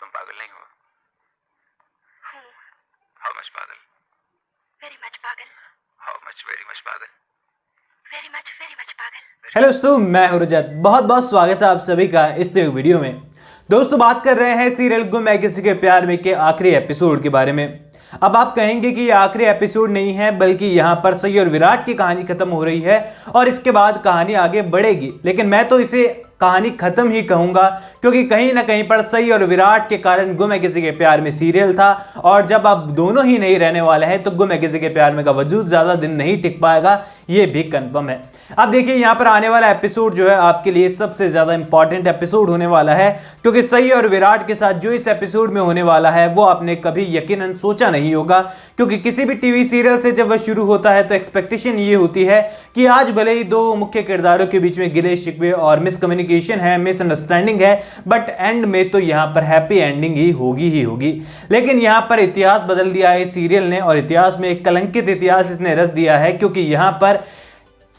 तुम पागल नहीं हो? हूँ। हाउ मच पागल? वेरी मच पागल। How much? वेरी मच पागल? वेरी मच पागल। हेलो दोस्तों, मैं हूं रजत। बहुत बहुत स्वागत है आप सभी का इस नए वीडियो में। दोस्तों, बात कर रहे हैं सीरियल गुम है किसी के प्यार में के आखिरी एपिसोड के बारे में। अब आप कहेंगे कि ये आखिरी एपिसोड नहीं है, बल्कि यहाँ पर सई और विराट की कहानी खत्म हो रही है और इसके बाद कहानी आगे बढ़ेगी। लेकिन मैं तो इसे कहानी खत्म ही कहूंगा, क्योंकि कहीं ना कहीं पर सई और विराट के कारण गुम है किसी के प्यार में सीरियल था, और जब अब दोनों ही नहीं रहने वाले हैं तो गुम है किसी के प्यार में का वजूद ज्यादा दिन नहीं टिक पाएगा, ये भी कंफर्म है। अब देखिए, यहाँ पर आने वाला एपिसोड जो है आपके लिए सबसे ज्यादा इंपॉर्टेंट एपिसोड होने वाला है, क्योंकि सई और विराट के साथ जो इस एपिसोड में होने वाला है वो आपने कभी यकीनन सोचा नहीं होगा। क्योंकि किसी भी टीवी सीरियल से जब वह शुरू होता है तो एक्सपेक्टेशन ये होती है कि आज भले ही दो मुख्य किरदारों के बीच में गिले शिकवे और मिसकम्युनिकेशन है, मिसअंडरस्टैंडिंग है, बट एंड में तो यहाँ पर हैप्पी एंडिंग ही होगी। लेकिन यहाँ पर इतिहास बदल दिया है सीरियल ने, और इतिहास में एक कलंकित इतिहास इसने रच दिया है, क्योंकि यहाँ पर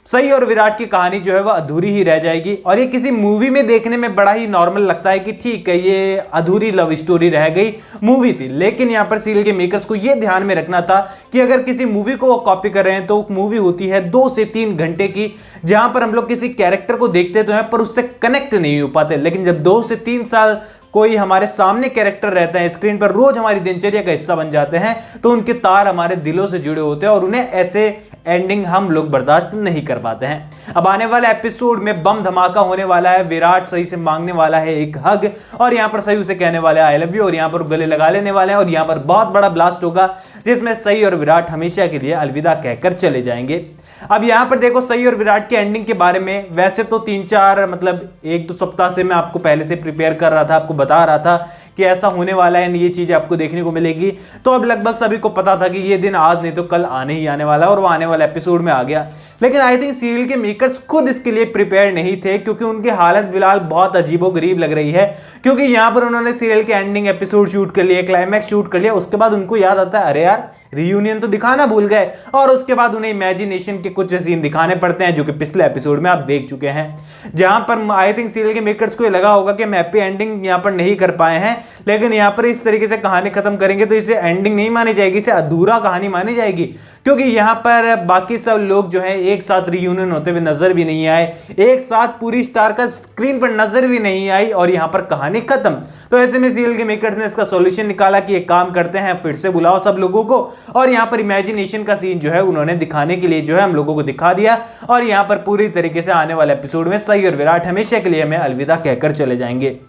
सई और विराट की कहानी जो है वह अधूरी ही रह जाएगी। और ये किसी मूवी में देखने में बड़ा ही नॉर्मल लगता है कि ठीक है, ये अधूरी लव स्टोरी रह गई, मूवी थी। लेकिन यहाँ पर सीरियल के मेकर्स को ये ध्यान में रखना था कि अगर किसी मूवी को वो कॉपी कर रहे हैं तो मूवी होती है 2 से 3 घंटे की, जहां पर हम लोग किसी कैरेक्टर को देखते तो हैं पर उससे कनेक्ट नहीं हो पाते। लेकिन जब 2 से 3 साल कोई हमारे सामने कैरेक्टर रहते हैं, स्क्रीन पर रोज हमारी दिनचर्या का हिस्सा बन जाते हैं, तो उनके तार हमारे दिलों से जुड़े होते हैं और उन्हें ऐसे एंडिंग हम लोग बर्दाश्त नहीं कर पाते हैं। अब आने वाले एपिसोड में बम धमाका होने वाला है। विराट सई से मांगने वाला है एक हग, और यहां पर सई उसे कहने वाले आई लव यू, और यहां पर गले लगा लेने वाले हैं, और यहां पर बहुत बड़ा ब्लास्ट होगा जिसमें सई और विराट हमेशा के लिए अलविदा कहकर चले जाएंगे। अब यहां पर देखो, सई और विराट की एंडिंग के बारे में वैसे तो 3-4 मतलब 1-2 सप्ताह से मैं आपको पहले से प्रिपेयर कर रहा था, आपको बता रहा था कि ऐसा होने वाला है, ये चीज आपको देखने को मिलेगी। तो अब लगभग सभी को पता था कि ये दिन आज नहीं तो कल आने ही आने वाला है, और वो आने वाला एपिसोड में आ गया। लेकिन आई थिंक सीरियल के मेकर्स खुद इसके लिए प्रिपेयर नहीं थे, क्योंकि उनकी हालत फिलहाल बहुत अजीबोगरीब लग रही है। क्योंकि यहां पर उन्होंने सीरियल के एंडिंग एपिसोड शूट कर लिए, क्लाइमैक्स शूट कर लिया, उसके बाद उनको याद आता है अरे यार रियूनियन तो दिखाना भूल गए, और उसके बाद उन्हें इमेजिनेशन के कुछ सीन दिखाने पड़ते हैं, जो कि पिछले एपिसोड में आप देख चुके हैं। जहां पर आई थिंक सीरियल के मेकर्स को ये लगा होगा कि हम हैप्पी एंडिंग यहां पर नहीं कर पाए हैं, लेकिन यहां पर इस तरीके से कहानी खत्म करेंगे तो इसे एंडिंग नहीं मानी जाएगी, इसे अधूरा कहानी मानी जाएगी। क्योंकि यहां पर बाकी सब लोग जो है एक साथ रियूनियन होते हुए नजर भी नहीं आए, एक साथ पूरी स्टार का स्क्रीन पर नजर भी नहीं आई, और यहां पर कहानी खत्म। तो ऐसे में सीरियल के मेकर्स ने इसका सॉल्यूशन निकाला कि एक काम करते हैं, फिर से बुलाओ सब लोगों को, और यहां पर इमेजिनेशन का सीन जो है उन्होंने दिखाने के लिए जो है हम लोगों को दिखा दिया, और यहां पर पूरी तरीके से आने वाले एपिसोड में सई और विराट हमेशा के लिए हमें अलविदा कहकर चले जाएंगे।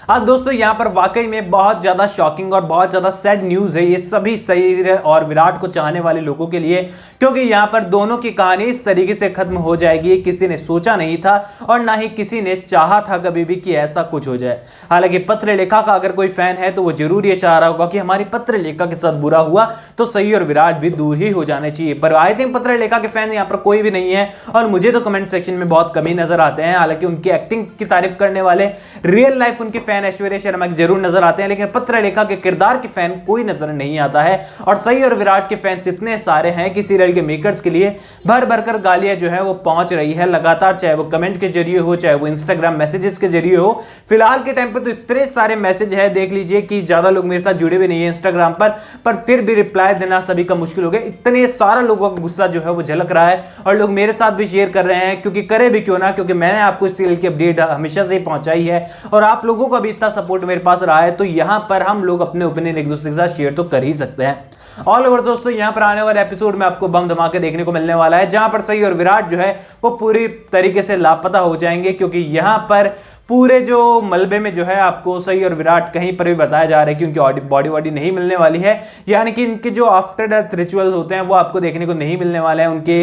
अब दोस्तों, यहां पर वाकई में बहुत ज्यादा शॉकिंग और बहुत ज्यादा सैड न्यूज है ये सभी सई और विराट को चाहने वाले लोगों के लिए, क्योंकि यहां पर दोनों की कहानी इस तरीके से खत्म हो जाएगी, किसी ने सोचा नहीं था और ना ही किसी ने चाहा था कभी भी कि ऐसा कुछ हो जाए। हालांकि पत्र लेखा का अगर कोई फैन है तो वो जरूर ये चाह रहा होगा कि हमारी पत्र लेखा के साथ बुरा हुआ तो सई और विराट भी दूर ही हो जाने चाहिए, पर आई थिंक पत्र लेखा के फैन यहाँ पर कोई भी नहीं है, और मुझे तो कमेंट सेक्शन में बहुत कम ही नजर आते हैं। हालांकि उनकी एक्टिंग की तारीफ करने वाले रियल लाइफ उनके फैन ऐश्वर्या शर्मा के जरूर नजर आते हैं, लेकिन पत्रलेखा के किरदार के फैन कोई नजर नहीं आता है। और सई और विराट के फैंस इतने सारे हैं कि सीरियल के मेकर्स के लिए भर भरकर गालियां जो है वो पहुंच रही है लगातार, चाहे वो कमेंट के जरिए हो, चाहे वो इंस्टाग्राम मैसेजेस के जरिए हो। फिलहाल के टाइम पर तो इतने सारे मैसेज है, देख लीजिए कि ज्यादा लोग मेरे साथ जुड़े भी नहीं है इंस्टाग्राम पर फिर भी रिप्लाई देना सभी का मुश्किल हो गया। इतने सारा लोगों का गुस्सा जो है वो झलक रहा है, और लोग मेरे साथ भी शेयर कर रहे हैं, क्योंकि करे भी क्यों ना, क्योंकि मैंने आपको इस सीरियल की अपडेट हमेशा से पहुंचाई है, और आप लोगों का भी इतना सपोर्ट मेरे पास रहा है, तो यहां पर हम लोग अपने ओपिनियन एक दूसरे के साथ शेयर तो कर ही सकते हैं। ऑल ओवर दोस्तों, यहां पर आने वाले एपिसोड में आपको बम धमाके देखने को मिलने वाला है, जहां पर सई और विराट जो है वो पूरी तरीके से लापता हो जाएंगे, क्योंकि यहां पर पूरे जो मलबे में जो है आपको सई और विराट कहीं पर भी बताया जा रहा है कि उनकी बॉडी वॉडी नहीं मिलने वाली है, यानी कि इनके जो आफ्टर डेथ रिचुअल्स होते हैं वो आपको देखने को नहीं मिलने वाले हैं। उनके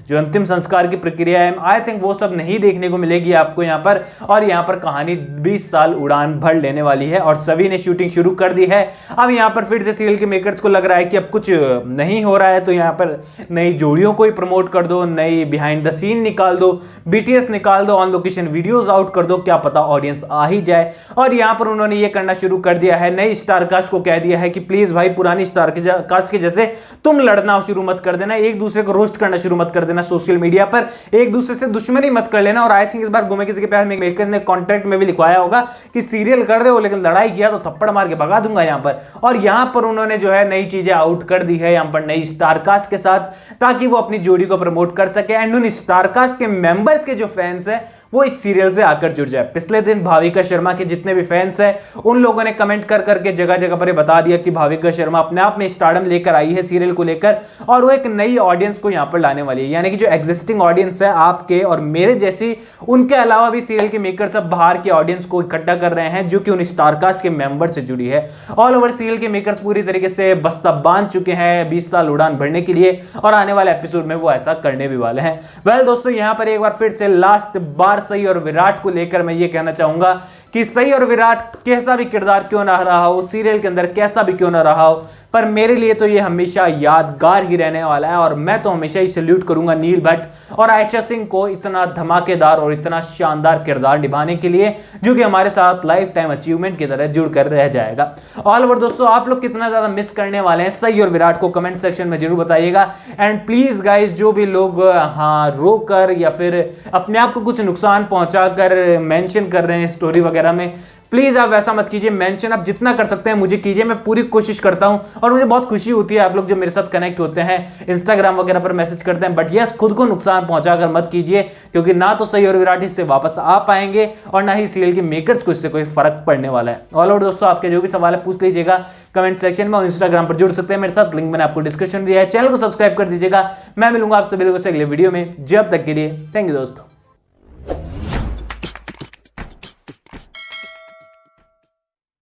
जो अंतिम संस्कार की प्रक्रिया है आई थिंक वो सब नहीं देखने को मिलेगी आपको यहाँ पर, और यहाँ पर कहानी 20 साल उड़ान भर लेने वाली है, और सभी ने शूटिंग शुरू कर दी है। अब यहाँ पर फिर से सीरियल के मेकर्स को लग रहा है कि अब कुछ नहीं हो रहा है, तो यहाँ पर नई जोड़ियों को ही प्रमोट कर दो, नई बिहाइंड द सीन निकाल दो, BTS निकाल दो, ऑन लोकेशन वीडियोज आउट कर दो, क्या पता पता ऑडियंस आ ही जाए। और यहाँ पर उन्होंने ये करना शुरू कर दिया है, नई स्टार कास्ट को कह दिया है कि प्लीज भाई पुरानी स्टार कास्ट के जैसे तुम लड़ना शुरू मत कर देना, एक दूसरे को रोस्ट करना शुरू मत कर देना सोशल मीडिया पर, एक दूसरे से दुश्मनी मत कर लेना। और आई थिंक इस बार गुमे किसी के प्यार में मेकर ने कॉन्ट्रैक्ट में भी लिखवाया होगा कि सीरियल कर रहे हो लेकिन लड़ाई किया तो थप्पड़ मार के भगा दूंगा यहाँ पर। और यहाँ पर उन्होंने जो है नई चीजें आउट कर दी है यहाँ पर नई स्टार कास्ट के साथ, ताकि वो अपनी जोड़ी को प्रमोट कर सके एंड उन स्टार कास्ट के मेंबर्स के जो फैंस है वो इस सीरियल से आकर जुड़ जाए। पिछले दिन भाविका शर्मा के जितने भी फैंस हैं उन लोगों ने कमेंट कर करके जगह जगह पर बता दिया कि भाविका शर्मा अपने आप में स्टारडम लेकर आई है सीरियल को लेकर, और वो एक नई ऑडियंस को यहां पर लाने वाली है। यानी कि जो एग्जिस्टिंग ऑडियंस है आपके और मेरे जैसी, उनके अलावा भी सीरियल के मेकर सब बाहर के ऑडियंस को इकट्ठा कर रहे हैं जो कि उन स्टारकास्ट के मेंबर से जुड़ी है। ऑल ओवर सीरियल के मेकर्स पूरी तरीके से बस्ता बांध चुके हैं 20 साल उड़ान भरने के लिए, और आने वाले एपिसोड में वो ऐसा करने भी वाले हैं। वेल दोस्तों, यहां पर एक बार फिर से लास्ट बार सई और विराट को लेकर मैं ये कहना चाहूंगा कि सई और विराट कैसा भी किरदार क्यों ना रहा हो सीरियल के अंदर, कैसा भी क्यों ना रहा हो, पर मेरे लिए तो ये हमेशा यादगार ही रहने वाला है। और मैं तो हमेशा ही सैल्यूट करूंगा नील भट्ट और आयशा सिंह को इतना धमाकेदार और इतना शानदार किरदार निभाने के लिए, जो कि हमारे साथ लाइफ टाइम अचीवमेंट की तरह जुड़कर रह जाएगा। ऑल ओवर दोस्तों, आप लोग कितना ज्यादा मिस करने वाले हैं सई और विराट को कमेंट सेक्शन में जरूर बताइएगा। एंड प्लीज गाइज, जो भी लोग रो कर या फिर अपने आप को कुछ नुकसान पहुंचाकर मेंशन कर रहे हैं स्टोरी वगैरह में, प्लीज आप वैसा मत कीजिए। मेंशन आप जितना कर सकते हैं मुझे कीजिए, मैं पूरी कोशिश करता हूं और मुझे बहुत खुशी होती है आप लोग जो मेरे साथ कनेक्ट होते हैं, इंस्टाग्राम वगैरह पर मैसेज करते हैं। बट यस, खुद को नुकसान पहुंचाकर मत कीजिए, क्योंकि ना तो सई और विराट इससे वापस आ पाएंगे और ना ही सीरियल के मेकर्स को इससे कोई फर्क पड़ने वाला है। ऑल ओवर दोस्तों, आपके जो भी सवाल है पूछ लीजिएगा कमेंट सेक्शन में, और इंस्टाग्राम पर जुड़ सकते हैं मेरे साथ, लिंक मैंने आपको डिस्क्रिप्शन दिया है। चैनल को सब्सक्राइब कर दीजिएगा। मैं मिलूंगा आप सभी लोगों से अगले वीडियो में, जब तक के लिए थैंक यू दोस्तों।